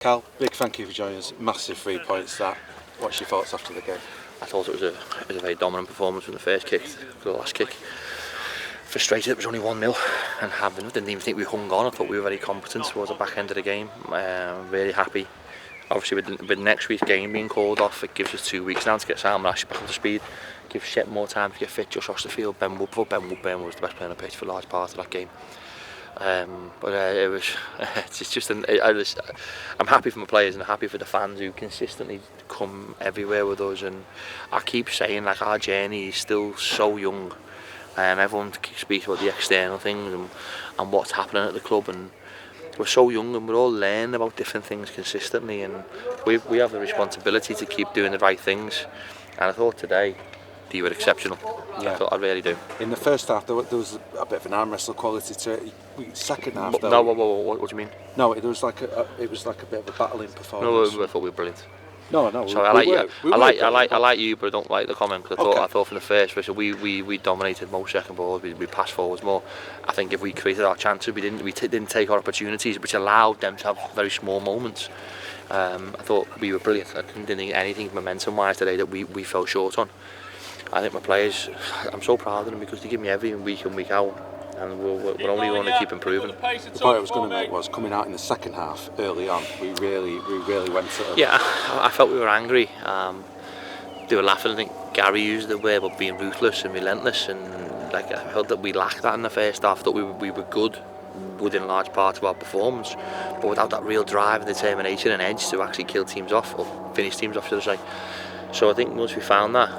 Karl, big thank you for joining us. Massive 3 points that. What's your thoughts after the game? I thought it was a very dominant performance from the first kick to the last kick. Frustrated it was only 1-0 and didn't even think we hung on. I thought we were very competent towards the back end of the game. Really happy. Obviously with next week's game being called off, it gives us 2 weeks now to get Sam actually back up to speed. Gives Shep more time to get fit. Just across the field, Ben Wood was the best player on the pitch for a large part of that game. It was I'm happy for my players and happy for the fans who consistently come everywhere with us, and I keep saying, like, our journey is still so young. Everyone speaks about the external things and what's happening at the club, and we're so young and we're all learning about different things consistently, and we have the responsibility to keep doing the right things. And I thought today you were exceptional. Yeah. I really do. In the first half, there was a bit of an arm wrestle quality to it. Second half, though. No, what do you mean? No, it was like a bit of a battling performance. No, I thought we were brilliant. No. So I like you, but I don't like the comment, because I thought from the first we dominated most second balls. We passed forwards more. I think if we created our chances, we didn't take our opportunities, which allowed them to have very small moments. I thought we were brilliant. I didn't think anything momentum-wise today that we fell short on. I think my players, I'm so proud of them because they give me everything week in, week out, and we're only going to keep improving. The point I was going to make was, coming out in the second half early on, we really went at them. Yeah, I felt we were angry. They were laughing. I think Gary used the word about being ruthless and relentless, and I felt that we lacked that in the first half. I thought we were good within a large part of our performance, but without that real drive and determination and edge to actually kill teams off, or finish teams off, should I say. So I think once we found that,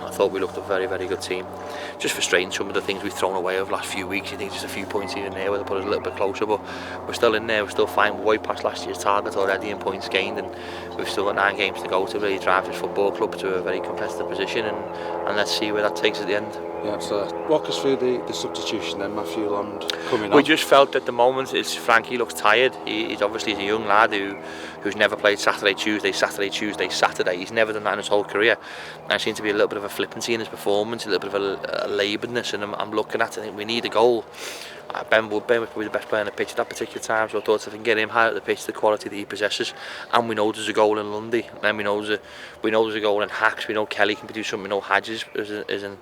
I thought we looked a very, very good team. Just frustrating some of the things we've thrown away over the last few weeks. You think just a few points here and there would have put us a little bit closer, but we're still in there, we're still fine. We're way past last year's target already in points gained, and we've still got 9 games to go to really drive this football club to a very competitive position, and let's see where that takes at the end. Yeah, so walk us through the substitution then. Matthew Lund coming on. We just felt at the moment Frankie looks tired. He's obviously a young lad who's never played Saturday, Tuesday. He's never done that in his whole career. And there seems to be a little bit of a flippancy in his performance, a little bit of a labouredness, and I'm looking at it. I think we need a goal. Ben was probably the best player on the pitch at that particular time, so I thought if we can get him high at the pitch, the quality that he possesses, and we know there's a goal in Lundy, and then we know there's a goal in Hacks, we know Kelly can do something, we know Hadges is in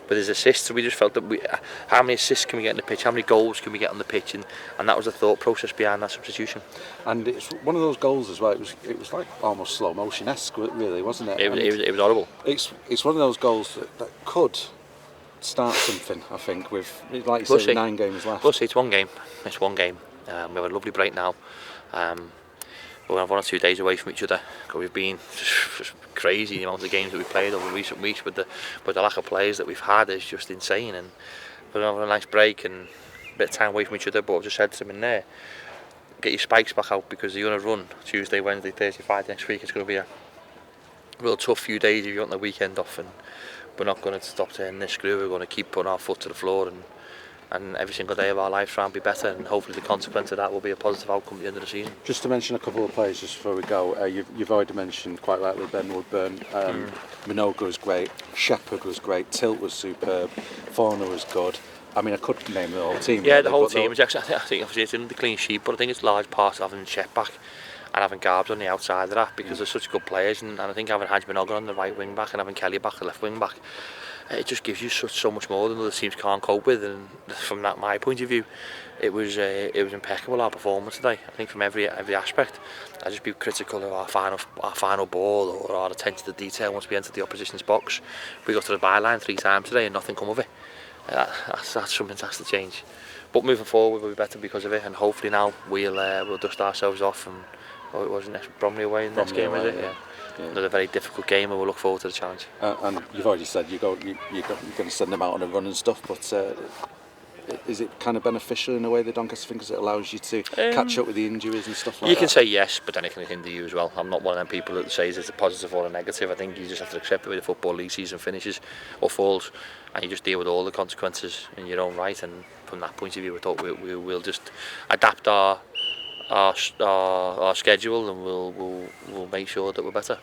with his assists. So we just felt that how many assists can we get on the pitch, how many goals can we get on the pitch, and that was the thought process behind that substitution. And it's one of those goals as well. It was like almost slow motion-esque, really, wasn't it? It was horrible. It's one of those goals that could start something, I think, with, like you say, 9 games left. Plus, it's one game. We have a lovely break now. We'll have 1 or 2 days away from each other, because we've been just crazy. The amount of games that we've played over recent weeks with the lack of players that we've had is just insane. And we'll have a nice break and a bit of time away from each other. But I've just said to him in there, get your spikes back out, because you're going to run Tuesday, Wednesday, Thursday, Friday next week. It's going to be a real tough few days if you want the weekend off, and we're not going to stop turning this screw. We're going to keep putting our foot to the floor, and every single day of our lives try and be better, and hopefully the consequence of that will be a positive outcome at the end of the season. Just to mention a couple of players just before we go, you've already mentioned quite rightly Ben Woodburn. Minoga was great, Shepherd was great, Tilt was superb, Fauna was good. I mean, I could name the whole team. Yeah, the whole team was actually, I think obviously it's in the clean sheet, but I think it's large part of having Shep back and having Garbs on the outside of that, because they're such good players, and I think having Hadj Minoga on the right wing back and having Kelly back the left wing back, it just gives you so much more than other teams can't cope with. And from my point of view, it was impeccable, our performance today. I think from every aspect. I'd just be critical of our final ball, or our attention to detail once we entered the opposition's box. We got to the byline 3 times today and nothing come of it. That's something that has to change. But moving forward, we'll be better because of it, and hopefully now we'll dust ourselves off. And it wasn't Bromley away in the next game, is it? Yeah. Another very difficult game, and we'll look forward to the challenge. And you've already said you're going to send them out on a run and stuff, but is it kind of beneficial in a way, the Doncaster thing, because it allows you to catch up with the injuries and stuff like that? You can say yes, but then it can hinder you as well. I'm not one of them people that says it's a positive or a negative. I think you just have to accept the way the Football League season finishes or falls, and you just deal with all the consequences in your own right. And from that point of view, we thought we'll just adapt our schedule, and we'll make sure that we're better.